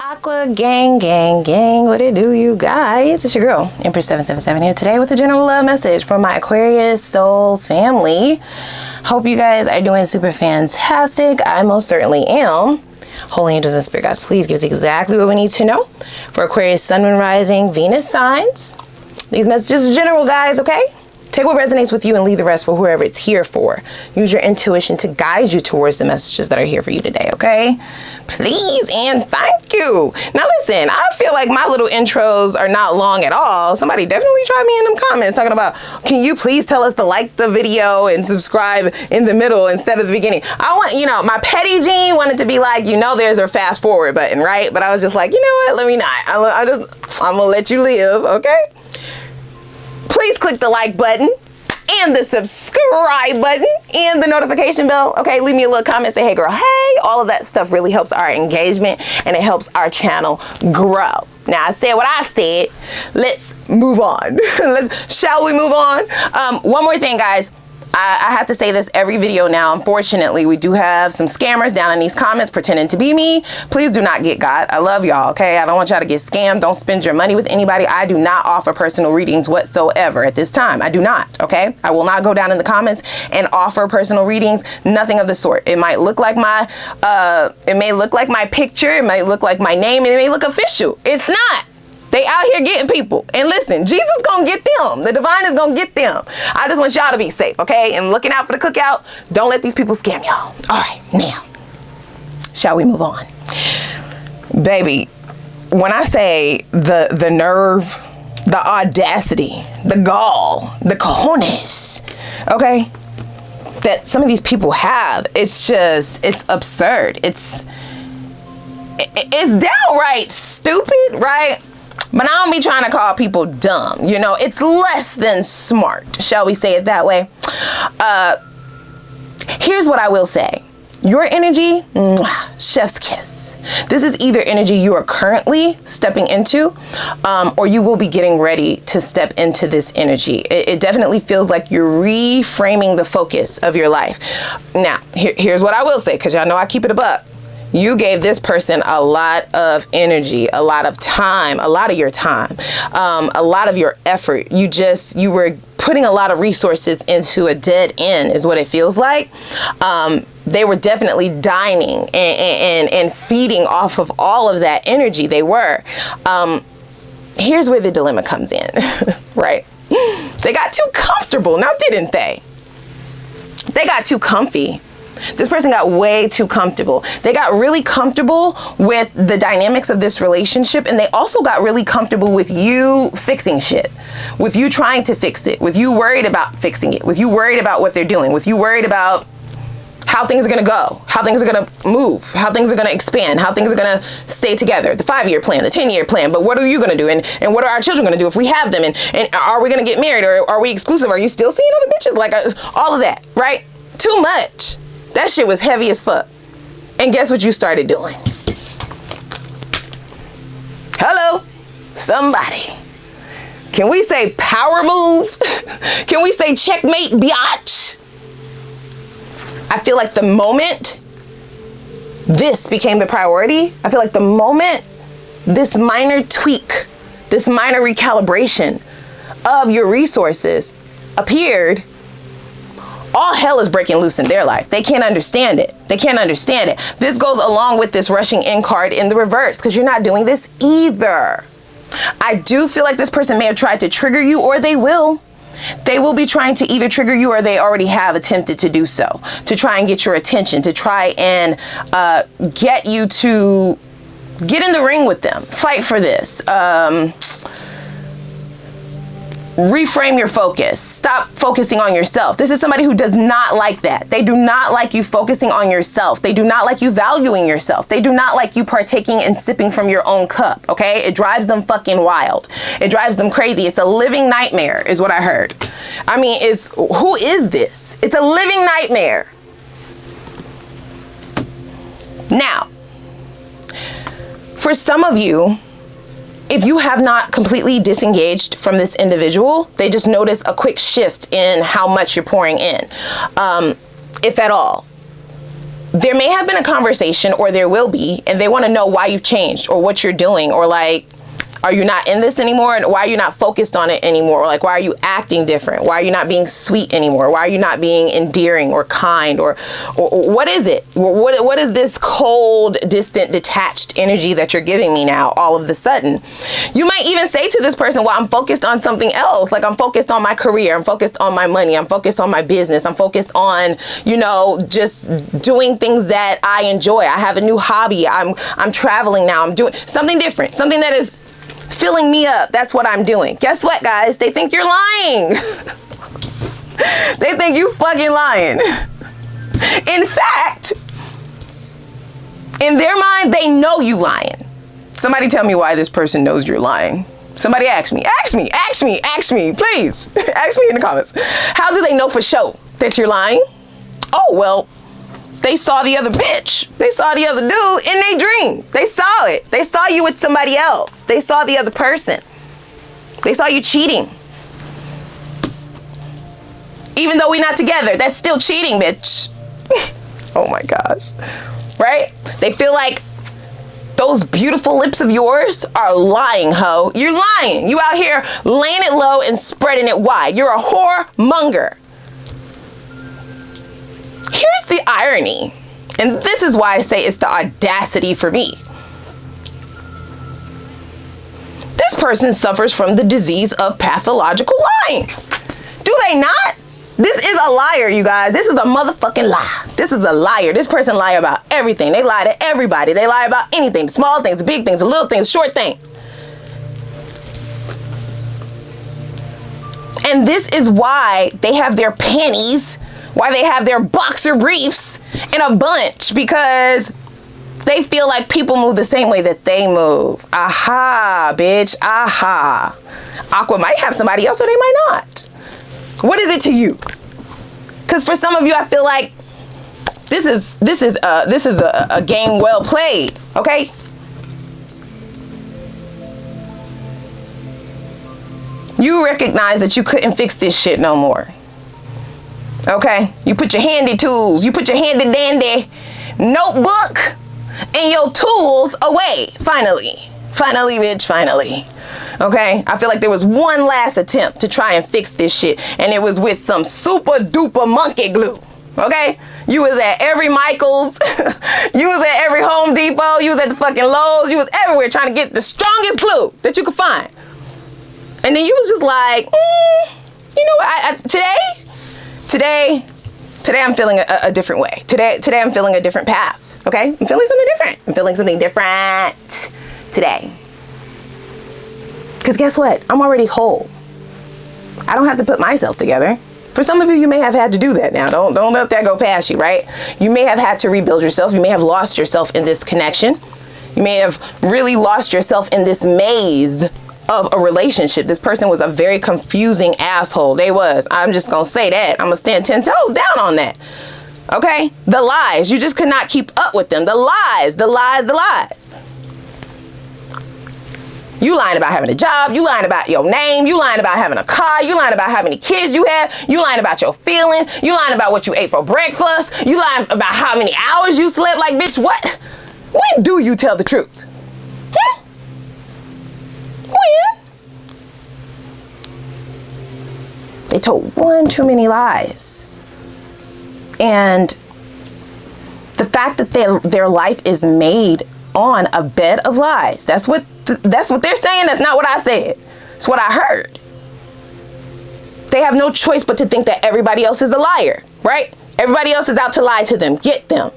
Aqua gang, what it do, you guys? It's your girl, Empress 777 here today with a general love message for my Aquarius soul family. Hope you guys are doing super fantastic. I most certainly am. Holy angels and spirit guides, please give us exactly what we need to know for Aquarius sun, moon, rising, Venus signs. These messages are general, guys, okay? Take what resonates with you and leave the rest for whoever it's here for. Use your intuition to guide you towards the messages that are here for you today, okay? Please and thank you. Now listen, I feel like my little intros are not long at all. Somebody definitely tried me in them comments talking about, can you please tell us to like the video and subscribe in the middle instead of the beginning? I want, you know, my petty gene wanted to be like, you know, there's a fast forward button, right? But I was just like, you know what, let me not. I'm gonna let you live, okay? Please click the like button and the subscribe button and the notification bell. Okay, leave me a little comment, say, hey girl, hey. All of that stuff really helps our engagement and it helps our channel grow. Now, I said what I said. Let's move on. Shall we move on? One more thing, guys. I have to say this every video now. Unfortunately, we do have some scammers down in these comments pretending to be me. Please do not get got. I love y'all, okay? I don't want y'all to get scammed. Don't spend your money with anybody. I do not offer personal readings whatsoever at this time. I do not, okay? I will not go down in the comments and offer personal readings. Nothing of the sort. It might look like my picture. It might look like my name. It may look official. It's not. They out here getting people. And listen, Jesus gonna get them. The divine is gonna get them. I just want y'all to be safe, okay? And looking out for the cookout. Don't let these people scam y'all. All right, now, shall we move on? Baby, when I say the nerve, the audacity, the gall, the cojones, okay, that some of these people have, it's just, it's absurd. It's downright stupid, right? But I don't be trying to call people dumb. You know, it's less than smart. Shall we say it that way? Here's what I will say. Your energy, chef's kiss. This is either energy you are currently stepping into, or you will be getting ready to step into this energy. It definitely feels like you're reframing the focus of your life. Now, here's what I will say, because y'all know I keep it a buck. You gave this person a lot of energy, a lot of time, a lot of your time, a lot of your effort. You were putting a lot of resources into a dead end is what it feels like. They were definitely dining and feeding off of all of that energy they were. Here's where the dilemma comes in, right? They got too comfortable, now didn't they? They got too comfy. This person got way too comfortable. They got really comfortable with the dynamics of this relationship, and they also got really comfortable with you fixing shit, with you trying to fix it, with you worried about fixing it, with you worried about what they're doing, with you worried about how things are going to go, how things are going to move, how things are going to expand, how things are going to stay together, the 5-year plan, the 10-year plan. But what are you going to do? And what are our children going to do if we have them? And are we going to get married, or are we exclusive? Are you still seeing other bitches? Like all of that, right? Too much. That shit was heavy as fuck. And guess what you started doing? Hello? Somebody. Can we say power move? Can we say checkmate, biatch? I feel like the moment this became the priority, I feel like the moment this minor tweak, this minor recalibration of your resources appeared, all hell is breaking loose in their life. They can't understand it. They can't understand it. This goes along with this rushing in card in the reverse, because you're not doing this either. I do feel like this person may have tried to trigger you, or they will. They will be trying to either trigger you, or they already have attempted to do so, to try and get your attention, to try and get you to get in the ring with them. Fight for this. Reframe your focus. Stop focusing on yourself. This is somebody who does not like that. They do not like you focusing on yourself. They do not like you valuing yourself. They do not like you partaking and sipping from your own cup, okay? It drives them fucking wild. It drives them crazy. It's a living nightmare is what I heard. I mean, who is this? It's a living nightmare. Now, for some of you, if you have not completely disengaged from this individual, they just notice a quick shift in how much you're pouring in, if at all. there may have been a conversation, or there will be, and they want to know why you've changed or what you're doing, or like, are you not in this anymore? And why are you not focused on it anymore? Or like, why are you acting different? Why are you not being sweet anymore? Why are you not being endearing or kind? Or what is it? What is this cold, distant, detached energy that you're giving me now all of a sudden? You might even say to this person, well, I'm focused on something else. Like, I'm focused on my career. I'm focused on my money. I'm focused on my business. I'm focused on, you know, just doing things that I enjoy. I have a new hobby. I'm traveling now. I'm doing something different, something that is filling me up. That's what I'm doing. Guess what, guys? They think you're lying. They think you fucking lying. In fact, in their mind, they know you lying. Somebody tell me why this person knows you're lying. Somebody ask me, please. Ask me in the comments. How do they know for sure that you're lying? Oh, well, they saw the other bitch. They saw the other dude in their dream. They saw it. They saw you with somebody else. They saw the other person. They saw you cheating. Even though we're not together, that's still cheating, bitch. Oh my gosh. Right? They feel like those beautiful lips of yours are lying, ho. You're lying. You out here laying it low and spreading it wide. You're a whoremonger. Here's the irony, and this is why I say it's the audacity for me. This person suffers from the disease of pathological lying. Do they not? This is a liar, you guys. This is a motherfucking lie. This is a liar. This person lie about everything. They lie to everybody. They lie about anything, small things, big things, little things, short things. And this is why they have their panties, why they have their boxer briefs in a bunch, because they feel like people move the same way that they move. Aha, bitch, aha. Aqua might have somebody else or they might not. What is it to you? Because for some of you, I feel like this is a game well played, okay? You recognize that you couldn't fix this shit no more. Okay, you put your handy tools, you put your handy dandy notebook and your tools away. Finally, bitch, finally. Okay, I feel like there was one last attempt to try and fix this shit, and it was with some super duper monkey glue. Okay, you was at every Michael's, you was at every Home Depot, you was at the fucking Lowe's, you was everywhere trying to get the strongest glue that you could find. And then you was just like, you know what, Today I'm feeling a different way. Today I'm feeling a different path. Okay? I'm feeling something different. I'm feeling something different today. Because guess what? I'm already whole. I don't have to put myself together. For some of you, you may have had to do that now. Don't let that go past you, right? You may have had to rebuild yourself. You may have lost yourself in this connection. You may have really lost yourself in this maze of a relationship. This person was a very confusing asshole. They was. I'm just gonna say that. I'm gonna stand 10 toes down on that. Okay? The lies. You just could not keep up with them. The lies. You lying about having a job. You lying about your name. You lying about having a car. You lying about how many kids you have. You lying about your feelings. You lying about what you ate for breakfast. You lying about how many hours you slept. Like, bitch, what? When do you tell the truth? When? They told one too many lies. And the fact that their life is made on a bed of lies. That's what they're saying. That's not what I said. It's what I heard. They have no choice but to think that everybody else is a liar, right? Everybody else is out to lie to them, get them.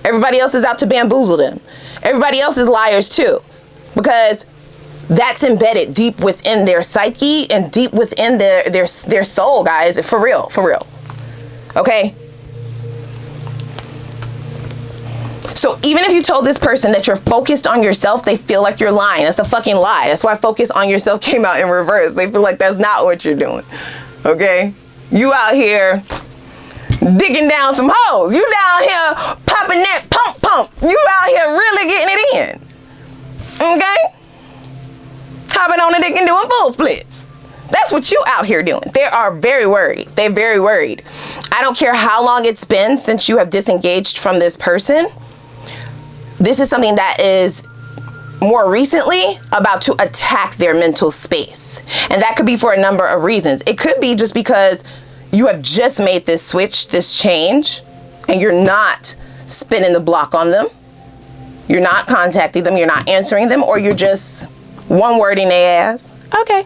Everybody else is out to bamboozle them. Everybody else is liars too, because that's embedded deep within their psyche and deep within their soul, guys. For real. Okay? So even if you told this person that you're focused on yourself, they feel like you're lying. That's a fucking lie. That's why focus on yourself came out in reverse. They feel like that's not what you're doing. Okay? You out here digging down some holes. You down here popping that pump. You out here really getting it in. Okay? Hopping on the dick and doing full splits. That's what you out here doing. They are very worried. They're very worried. I don't care how long it's been since you have disengaged from this person. This is something that is more recently about to attack their mental space. And that could be for a number of reasons. It could be just because you have just made this switch, this change, and you're not spinning the block on them. You're not contacting them. You're not answering them, or you're just one wording their ass. Okay.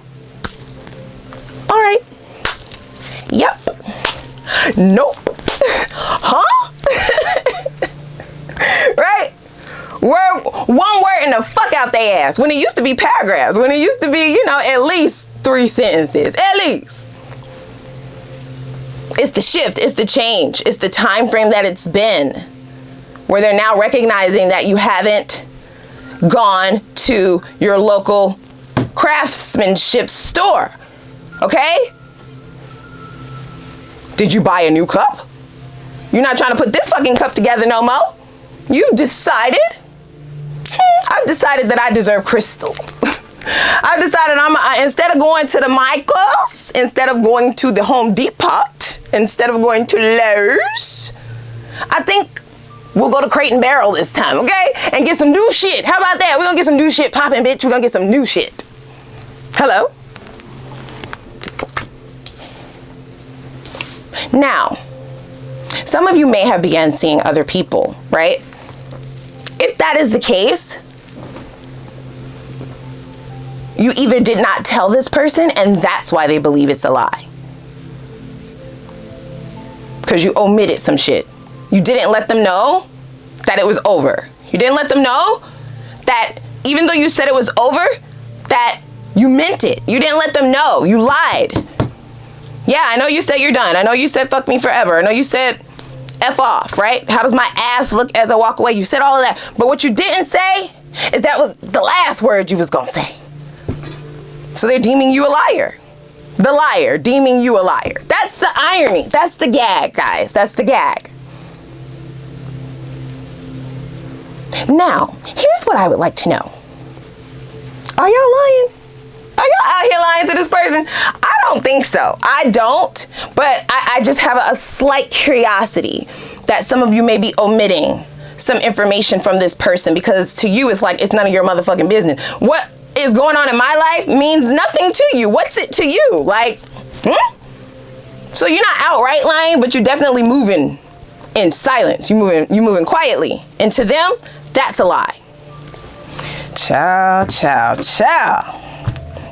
All right. Yep. Nope. Huh? Right? One word and the fuck out their ass. When it used to be paragraphs. When it used to be, you know, at least 3 sentences. At least. It's the shift. It's the change. It's the time frame that it's been. Where they're now recognizing that you haven't gone to your local craftsmanship store. Okay? Did you buy a new cup? You're not trying to put this fucking cup together no more. You decided. I've decided that I deserve crystal. I've decided instead of going to the Michaels, instead of going to the Home Depot, instead of going to Lowe's, I think we'll go to Crate and Barrel this time, okay? And get some new shit. How about that? We're gonna get some new shit popping, bitch. We're gonna get some new shit. Hello? Now, some of you may have begun seeing other people, right? If that is the case, you either did not tell this person and that's why they believe it's a lie. Because you omitted some shit. You didn't let them know that it was over. You didn't let them know that even though you said it was over, that you meant it. You didn't let them know. You lied. Yeah, I know you said you're done. I know you said fuck me forever. I know you said F off, right? How does my ass look as I walk away? You said all of that. But what you didn't say is that was the last word you was gonna say. So they're deeming you a liar. The liar deeming you a liar. That's the irony. That's the gag, guys. That's the gag. Now, here's what I would like to know. Are y'all lying? Are y'all out here lying to this person? I don't think so. I don't. But I just have a slight curiosity that some of you may be omitting some information from this person because to you it's like it's none of your motherfucking business. What is going on in my life means nothing to you. What's it to you? Like, So you're not outright lying, but you're definitely moving in silence. You're moving quietly. And to them, that's a lie. Ciao, ciao, ciao.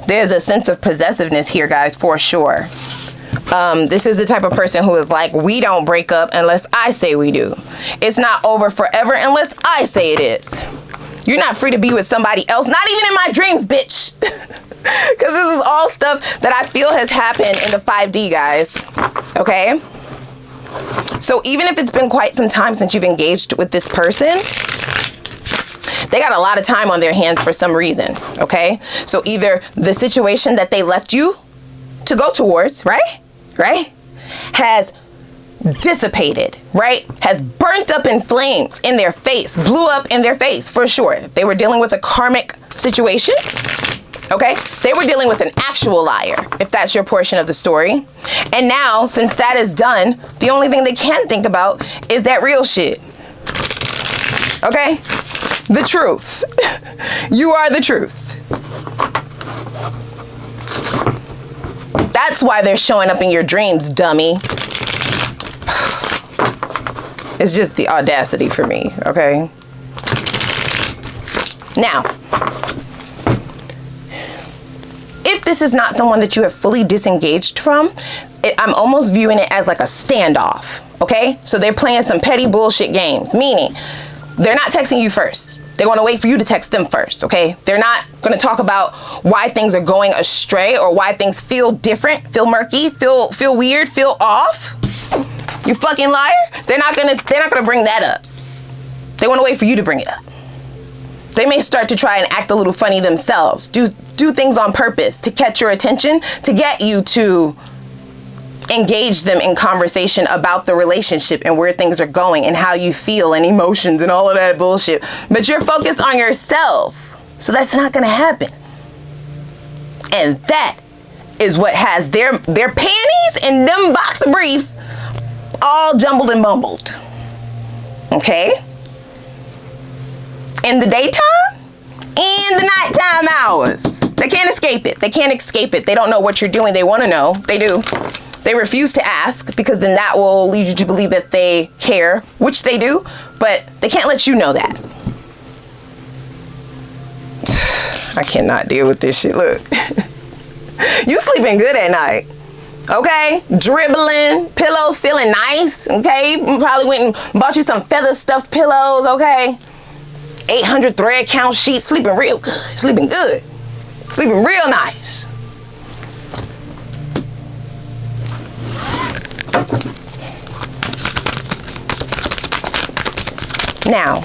There's a sense of possessiveness here, guys, for sure. This is the type of person who is like, we don't break up unless I say we do. It's not over forever unless I say it is. You're not free to be with somebody else, not even in my dreams, bitch. Because this is all stuff that I feel has happened in the 5D, guys. Okay? So even if it's been quite some time since you've engaged with this person, they got a lot of time on their hands for some reason, okay? So either the situation that they left you to go towards, right, has dissipated, right? Has burnt up in flames in their face, blew up in their face, for sure. They were dealing with a karmic situation, okay? They were dealing with an actual liar, if that's your portion of the story. And now, since that is done, the only thing they can think about is that real shit, okay? The truth. You are the truth. That's why they're showing up in your dreams, dummy. It's just the audacity for me, okay? Now, if this is not someone that you have fully disengaged from, I'm almost viewing it as like a standoff, okay? So they're playing some petty bullshit games, meaning they're not texting you first. They're going to wait for you to text them first, okay? They're not going to talk about why things are going astray or why things feel different, feel murky, feel weird, feel off. You fucking liar. They're not going to bring that up. They want to wait for you to bring it up. They may start to try and act a little funny themselves, do things on purpose to catch your attention, to get you to engage them in conversation about the relationship and where things are going and how you feel and emotions and all of that bullshit. But you're focused on yourself. So that's not going to happen. And that is what has their panties and them boxer briefs all jumbled and bumbled. Okay? In the daytime and the nighttime hours. They can't escape it. They can't escape it. They don't know what you're doing. They want to know. They do. They refuse to ask, because then that will lead you to believe that they care, which they do, but they can't let you know that. I cannot deal with this shit. Look. You sleeping good at night. Okay? Dribbling, pillows feeling nice. Okay? You probably went and bought you some feather stuffed pillows. Okay? 800 thread count sheets. Sleeping real good. Sleeping good. Sleeping real nice. Now,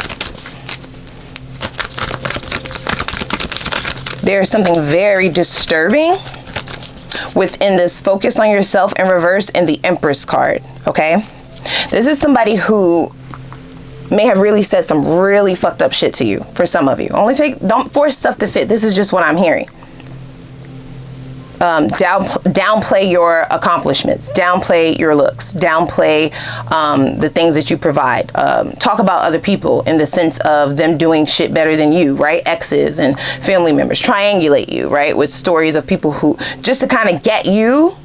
there's something very disturbing within this focus on yourself in reverse in the Empress card, okay? This is somebody who may have really said some really fucked up shit to you, for some of you. Don't force stuff to fit. This is just what I'm hearing. Downplay your accomplishments, downplay your looks, downplay the things that you provide. Talk about other people in the sense of them doing shit better than you, right? Exes and family members, triangulate you, right? With stories of people who, just to kind of get you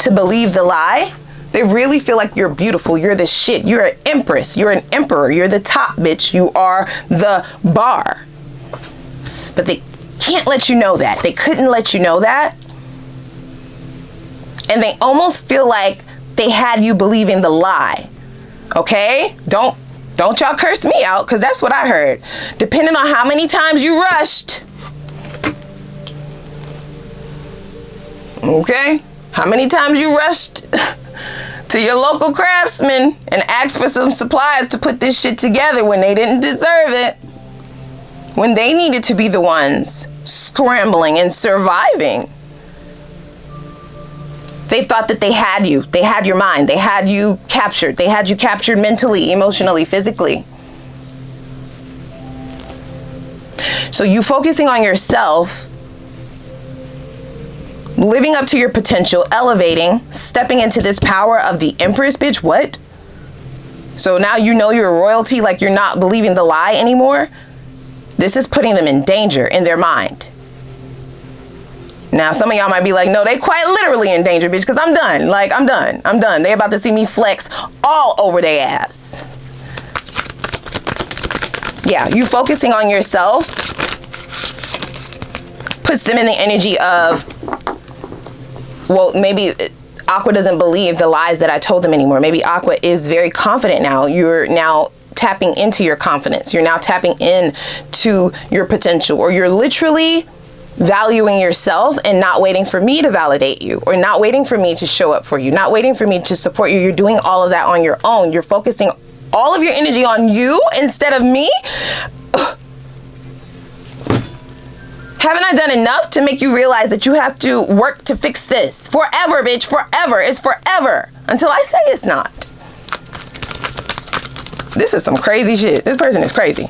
to believe the lie. They really feel like you're beautiful, you're the shit, you're an empress, you're an emperor, you're the top bitch, you are the bar. But they can't let you know that. They couldn't let you know that. And they almost feel like they had you believing the lie. Okay? Don't y'all curse me out, because that's what I heard. Depending on how many times you rushed. Okay? How many times you rushed to your local craftsman and asked for some supplies to put this shit together when they didn't deserve it. When they needed to be the ones scrambling and surviving. They thought that they had you. They had your mind. They had you captured. They had you captured mentally, emotionally, physically. So you focusing on yourself, living up to your potential, elevating, stepping into this power of the Empress, bitch, what? So now you know you're royalty, like you're not believing the lie anymore? This is putting them in danger in their mind. Now, some of y'all might be like, no, they quite literally in danger, bitch, because I'm done. Like, I'm done. I'm done. They about to see me flex all over their ass. Yeah, you focusing on yourself puts them in the energy of, well, maybe Aqua doesn't believe the lies that I told them anymore. Maybe Aqua is very confident now. You're now tapping into your confidence. You're now tapping into your potential, or you're literally valuing yourself and not waiting for me to validate you, or not waiting for me to show up for you, not waiting for me to support you. You're doing all of that on your own. You're focusing all of your energy on you instead of me. Haven't I done enough to make you realize that you have to work to fix this? Forever, bitch, forever. It's forever until I say it's not. This is some crazy shit. This person is crazy.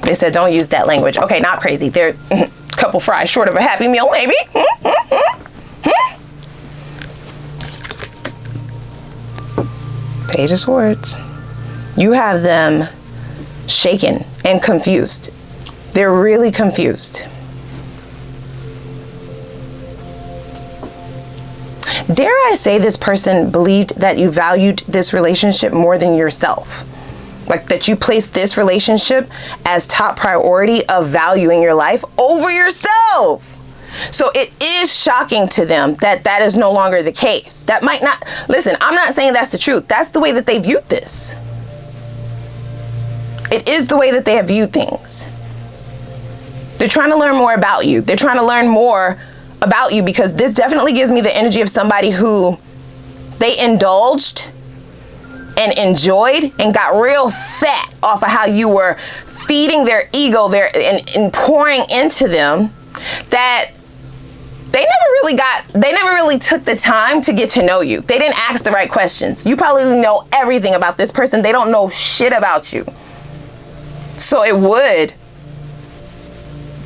They said don't use that language. Okay, not crazy. They're a couple fries short of a Happy Meal, maybe. Page of Swords. You have them shaken and confused. They're really confused. Dare I say this person believed that you valued this relationship more than yourself? Like that you placed this relationship as top priority of value in your life over yourself. So it is shocking to them that that is no longer the case. That might not, listen, I'm not saying that's the truth. That's the way that they viewed this. It is the way that they have viewed things. They're trying to learn more about you. They're trying to learn more about you, because this definitely gives me the energy of somebody who they indulged and enjoyed and got real fat off of how you were feeding their ego there and pouring into them, that they never really took the time to get to know you. They didn't ask the right questions. You probably know everything about this person. They don't know shit about you. So it would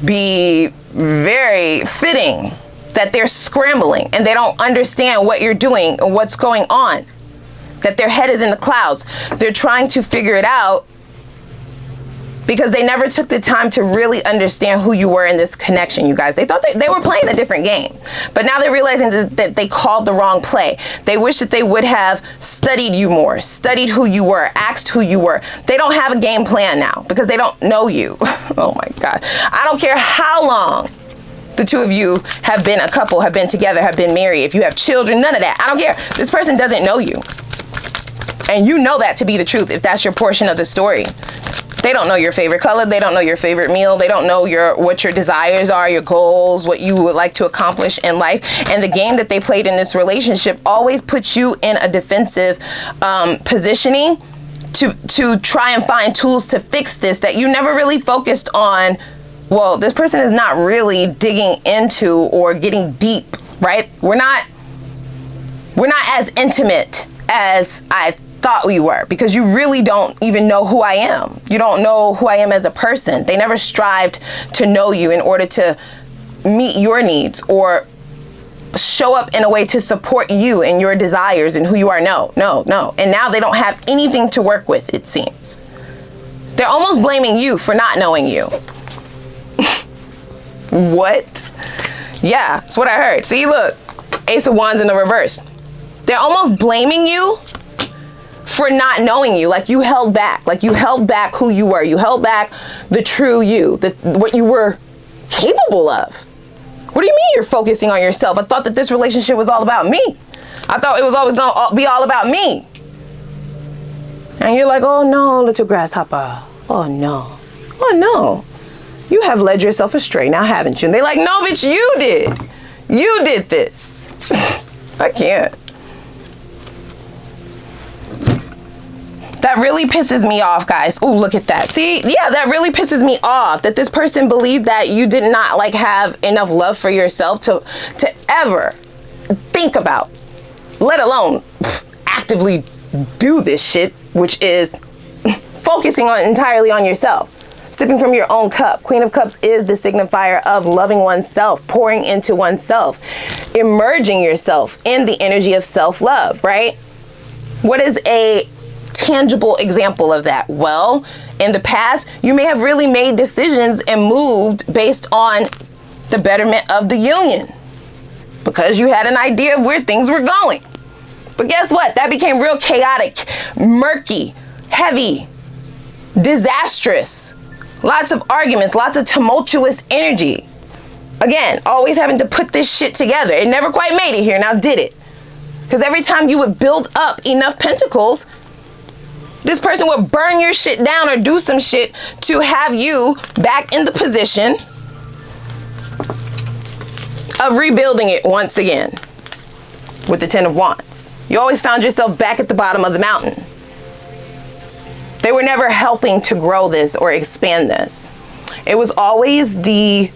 be very fitting that they're scrambling and they don't understand what you're doing and what's going on. That their head is in the clouds. They're trying to figure it out because they never took the time to really understand who you were in this connection, you guys. They thought they were playing a different game. But now they're realizing that they called the wrong play. They wish that they would have studied you more, studied who you were, asked who you were. They don't have a game plan now because they don't know you. Oh my God. I don't care how long the two of you have been a couple, have been together, have been married. If you have children, none of that. I don't care. This person doesn't know you. And you know that to be the truth if that's your portion of the story. They don't know your favorite color. They don't know your favorite meal. They don't know what your desires are, your goals, what you would like to accomplish in life. And the game that they played in this relationship always puts you in a defensive positioning to try and find tools to fix this, that you never really focused on. Well, this person is not really digging into or getting deep, right? We're not as intimate as I thought we were, because you really don't even know who I am. You don't know who I am as a person. They never strived to know you in order to meet your needs or show up in a way to support you and your desires and who you are. No. And now they don't have anything to work with, it seems. They're almost blaming you for not knowing you. What? Yeah, that's what I heard. See, look, Ace of Wands in the reverse. They're almost blaming you for not knowing you. Like you held back who you were. You held back the true you, what you were capable of. What do you mean you're focusing on yourself? I thought that this relationship was all about me. I thought it was always going to be all about me. And you're like, oh no, little grasshopper. Oh no. You have led yourself astray now, haven't you? And they're like, no, bitch, you did. You did this. I can't. That really pisses me off, guys. Oh, look at that. See, yeah, that really pisses me off that this person believed that you did not have enough love for yourself to ever think about, let alone actively do this shit, which is focusing entirely on yourself. Sipping from your own cup. Queen of Cups is the signifier of loving oneself, pouring into oneself, immersing yourself in the energy of self-love, right? What is a tangible example of that? Well, in the past, you may have really made decisions and moved based on the betterment of the union because you had an idea of where things were going. But guess what? That became real chaotic, murky, heavy, disastrous. Lots of arguments, lots of tumultuous energy. Again, always having to put this shit together. It never quite made it here, now did it? Because every time you would build up enough pentacles, this person would burn your shit down or do some shit to have you back in the position of rebuilding it once again with the Ten of Wands. You always found yourself back at the bottom of the mountain. They were never helping to grow this or expand this. It was always the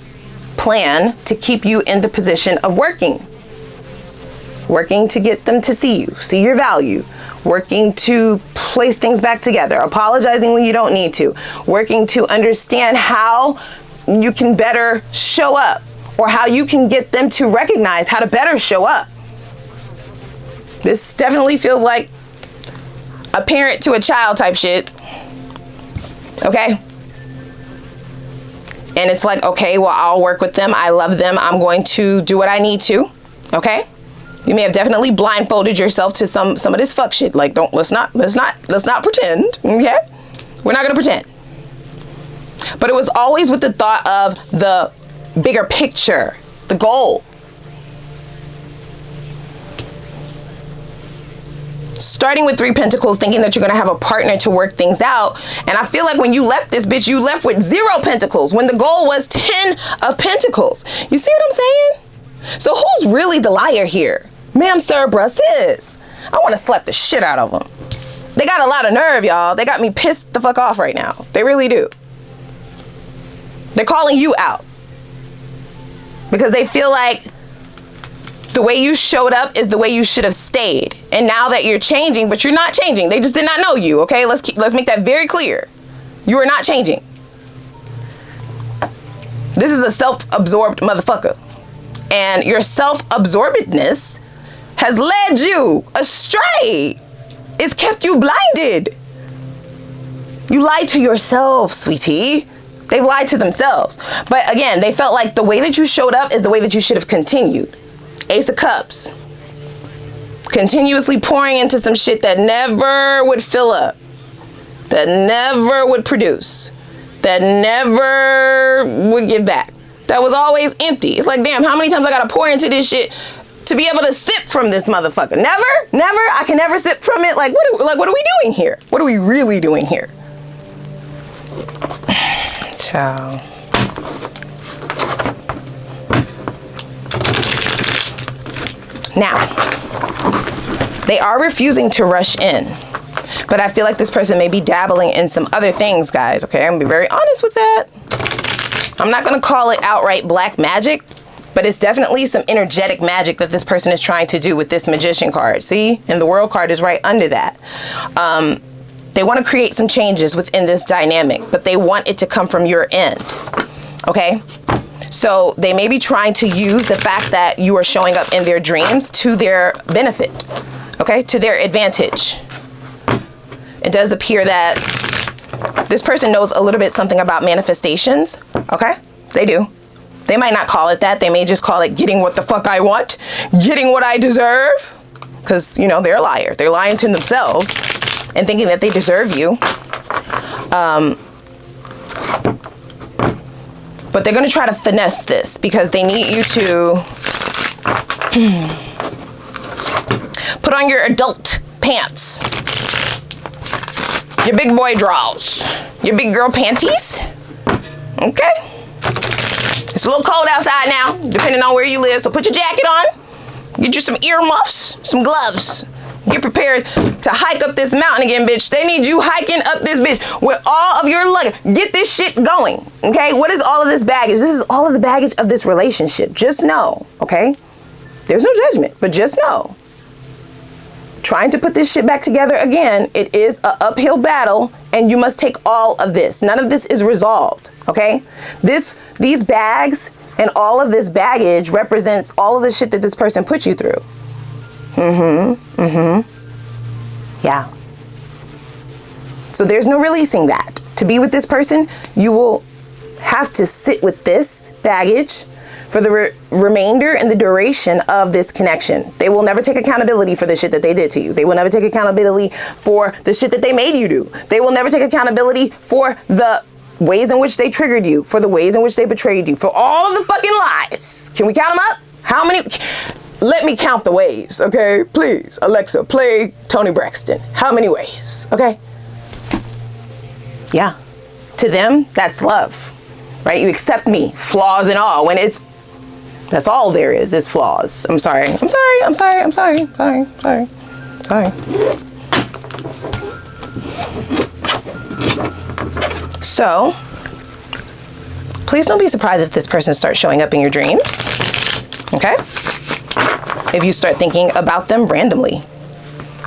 plan to keep you in the position of working to get them to see you, see your value, working to place things back together, apologizing when you don't need to, working to understand how you can better show up or how you can get them to recognize how to better show up. This definitely feels like a parent to a child type shit. Okay? And it's like, okay, well, I'll work with them. I love them. I'm going to do what I need to. Okay? You may have definitely blindfolded yourself to some of this fuck shit. Like, let's not pretend. Okay? We're not gonna pretend. But it was always with the thought of the bigger picture, the goal. Starting with 3 Pentacles, thinking that you're going to have a partner to work things out. And I feel like when you left this bitch, you left with 0 Pentacles when the goal was 10 of Pentacles. You see what I'm saying? So who's really the liar here? Ma'am, sir, bruh, sis. I want to slap the shit out of them. They got a lot of nerve, y'all. They got me pissed the fuck off right now. They really do. They're calling you out because they feel like the way you showed up is the way you should have stayed. And now that you're changing, but you're not changing. They just did not know you, okay? Let's make that very clear. You are not changing. This is a self-absorbed motherfucker. And your self-absorbedness has led you astray. It's kept you blinded. You lied to yourself, sweetie. They've lied to themselves. But again, they felt like the way that you showed up is the way that you should have continued. Ace of Cups. Continuously pouring into some shit that never would fill up. That never would produce. That never would give back. That was always empty. It's like, damn, how many times I gotta pour into this shit to be able to sip from this motherfucker? Never? Never? I can never sip from it? Like, what are we doing here? What are we really doing here? Ciao. Now, they are refusing to rush in. But I feel like this person may be dabbling in some other things, guys. Okay, I'm gonna be very honest with that. I'm not gonna call it outright black magic, but it's definitely some energetic magic that this person is trying to do with this Magician card. See? And the World card is right under that. They want to create some changes within this dynamic, but they want it to come from your end. Okay? So they may be trying to use the fact that you are showing up in their dreams to their benefit. Okay? To their advantage. It does appear that this person knows a little bit something about manifestations. Okay? They do. They might not call it that. They may just call it getting what the fuck I want. Getting what I deserve. Because, you know, they're a liar. They're lying to themselves and thinking that they deserve you. But they're going to try to finesse this because they need you to put on your adult pants. Your big boy drawers. Your big girl panties. Okay? It's a little cold outside now, depending on where you live. So put your jacket on. Get you some earmuffs, some gloves. Get prepared to hike up this mountain again, bitch. They need you hiking up this bitch with all of your luggage. Get this shit going. Okay? What is all of this baggage? This is all of the baggage of this relationship. Just know, okay? There's no judgment, but just know. Trying to put this shit back together again, it is an uphill battle, and you must take all of this. None of this is resolved, okay? These bags and all of this baggage represents all of the shit that this person put you through. Yeah. So there's no releasing that. To be with this person, you will have to sit with this baggage for the remainder and the duration of this connection. They will never take accountability for the shit that they did to you. They will never take accountability for the shit that they made you do. They will never take accountability for the ways in which they triggered you, for the ways in which they betrayed you, for all of the fucking lies. Can we count them up? How many? Let me count the ways, okay? Please, Alexa, play Toni Braxton. How many ways, okay? Yeah. To them, that's love, right? You accept me, flaws and all, when that's all there is flaws. I'm sorry. So, please don't be surprised if this person starts showing up in your dreams, okay? If you start thinking about them randomly,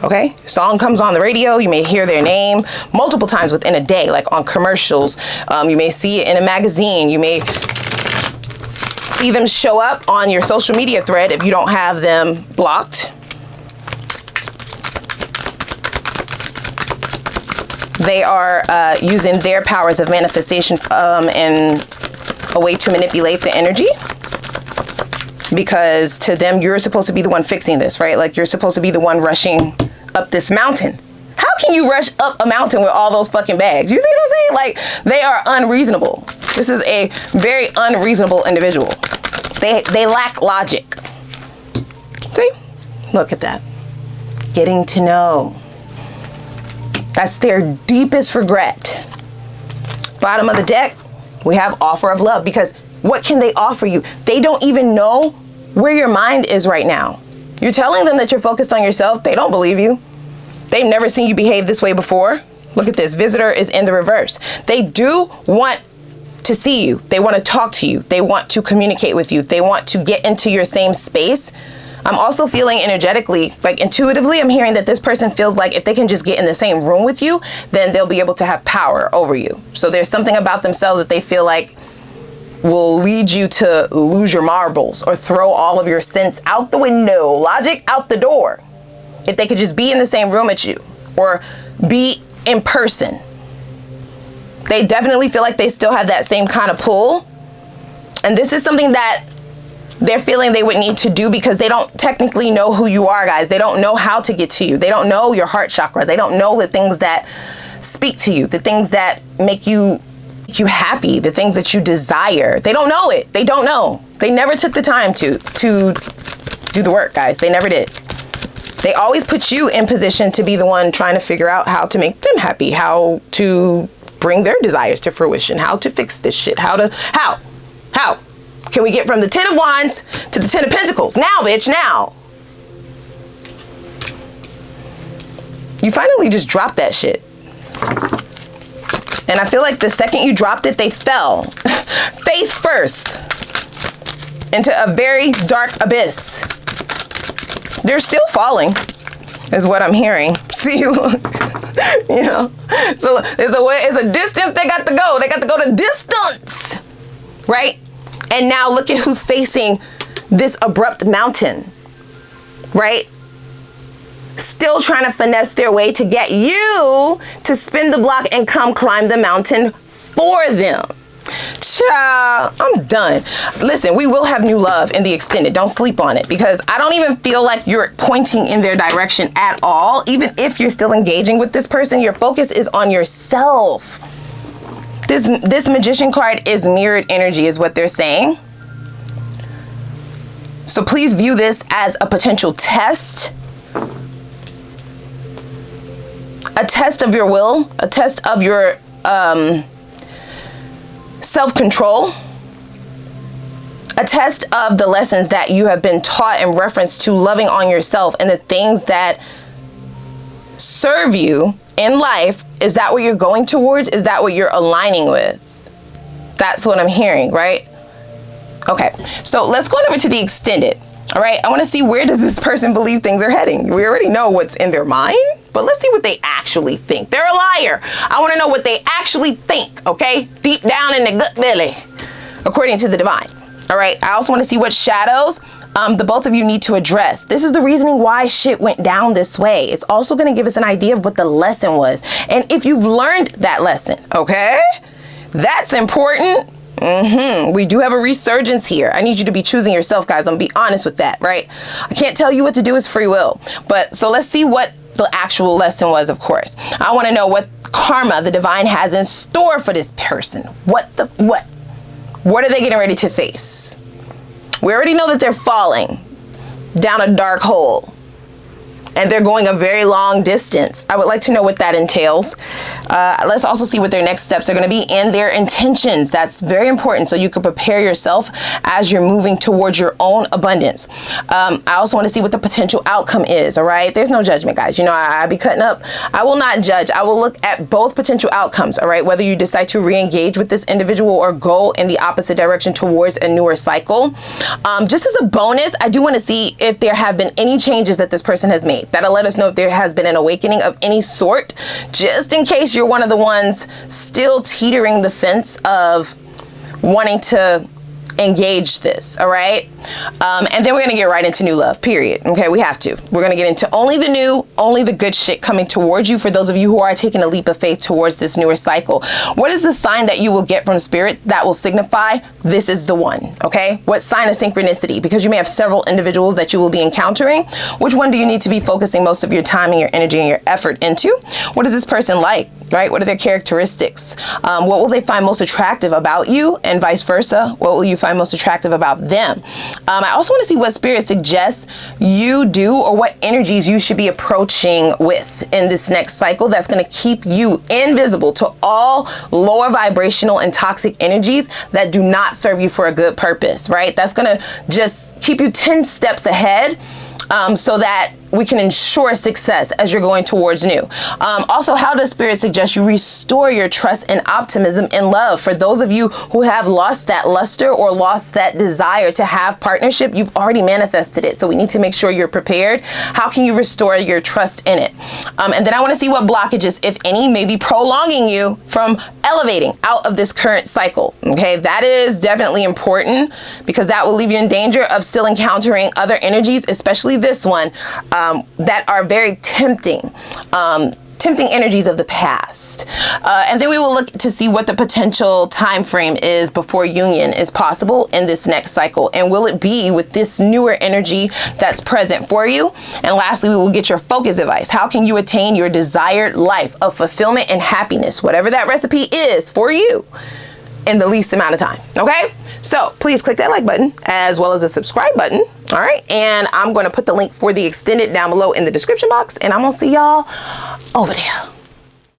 okay? Song comes on the radio, you may hear their name multiple times within a day, like on commercials. You may see it in a magazine. You may see them show up on your social media thread if you don't have them blocked. They are using their powers of manifestation and a way to manipulate the energy. Because to them, you're supposed to be the one fixing this, right? Like, you're supposed to be the one rushing up this mountain. How can you rush up a mountain with all those fucking bags? You see what I'm saying? Like, they are unreasonable. This is a very unreasonable individual. They lack logic. See? Look at that. Getting to know. That's their deepest regret. Bottom of the deck, we have offer of love, because what can they offer you? They don't even know where your mind is right now. You're telling them that you're focused on yourself. They don't believe you. They've never seen you behave this way before. Look at this. Visitor is in the reverse. They do want to see you. They want to talk to you. They want to communicate with you. They want to get into your same space. I'm also feeling energetically, like intuitively, I'm hearing that this person feels like if they can just get in the same room with you, then they'll be able to have power over you. So there's something about themselves that they feel like will lead you to lose your marbles or throw all of your sense out the window, logic out the door. If they could just be in the same room as you or be in person. They definitely feel like they still have that same kind of pull. And this is something that they're feeling they would need to do because they don't technically know who you are, guys. They don't know how to get to you. They don't know your heart chakra. They don't know the things that speak to you, the things that make you happy, the things that you desire. They don't know it. They don't know. They never took the time to do the work, guys. They never did. They always put you in position to be the one trying to figure out how to make them happy, how to bring their desires to fruition, how to fix this shit, how can we get from the 10 of Wands to the 10 of Pentacles? Now, bitch, now. You finally just dropped that shit. And I feel like the second you dropped it, they fell face first into a very dark abyss. They're still falling, is what I'm hearing. See, look, you know. So it's a distance they got to go. They got to go the distance, right? And now look at who's facing this abrupt mountain, right? Still trying to finesse their way to get you to spin the block and come climb the mountain for them. Child, I'm done. Listen, we will have new love in the extended. Don't sleep on it because I don't even feel like you're pointing in their direction at all. Even if you're still engaging with this person, your focus is on yourself. This Magician card is mirrored energy is what they're saying. So please view this as a potential test. A test of your will, a test of your self-control, a test of the lessons that you have been taught in reference to loving on yourself and the things that serve you in life. Is that what you're going towards? Is that what you're aligning with? That's what I'm hearing, right? Okay, so let's go over to the extended. All right, I want to see, where does this person believe things are heading? We already know what's in their mind, but let's see what they actually think. They're a liar. I want to know what they actually think, okay? Deep down in the gut belly, according to the divine. All right, I also want to see what shadows the both of you need to address. This is the reasoning why shit went down this way. It's also going to give us an idea of what the lesson was. And if you've learned that lesson, okay? That's important. We do have a resurgence here. I need you to be choosing yourself, guys. I'm gonna be honest with that, right? I can't tell you what to do, is free will. But so let's see what the actual lesson was, of course. I want to know what karma the divine has in store for this person. What are they getting ready to face? We already know that they're falling down a dark hole. And they're going a very long distance. I would like to know what that entails. Let's also see what their next steps are going to be and their intentions. That's very important, so you can prepare yourself as you're moving towards your own abundance. I also want to see what the potential outcome is, all right? There's no judgment, guys. You know, I be cutting up. I will not judge. I will look at both potential outcomes, all right? Whether you decide to re-engage with this individual or go in the opposite direction towards a newer cycle. Just as a bonus, I do want to see if there have been any changes that this person has made. That'll let us know if there has been an awakening of any sort, just in case you're one of the ones still teetering the fence of wanting to engage this, all right? And then we're gonna get right into new love, period. Okay, we have to. We're gonna get into only the new, only the good shit coming towards you for those of you who are taking a leap of faith towards this newer cycle. What is the sign that you will get from spirit that will signify this is the one, okay? What sign of synchronicity? Because you may have several individuals that you will be encountering. Which one do you need to be focusing most of your time and your energy and your effort into? What is this person like? Right? What are their characteristics? What will they find most attractive about you, and vice versa? What will you find most attractive about them? I also want to see what spirit suggests you do, or what energies you should be approaching with in this next cycle that's going to keep you invisible to all lower vibrational and toxic energies that do not serve you for a good purpose, right? That's going to just keep you 10 steps ahead, so that we can ensure success as you're going towards new. Also, how does Spirit suggest you restore your trust and optimism in love? For those of you who have lost that luster or lost that desire to have partnership, you've already manifested it. So we need to make sure you're prepared. How can you restore your trust in it? And then I want to see what blockages, if any, may be prolonging you from elevating out of this current cycle. Okay, that is definitely important, because that will leave you in danger of still encountering other energies, especially this one, that are very tempting. Tempting energies of the past. And then we will look to see what the potential time frame is before union is possible in this next cycle. And will it be with this newer energy that's present for you? And lastly, we will get your focus advice. How can you attain your desired life of fulfillment and happiness, whatever that recipe is for you, in the least amount of time? Okay? So please click that like button as well as the subscribe button. All right. And I'm going to put the link for the extended down below in the description box, and I'm going to see y'all over there.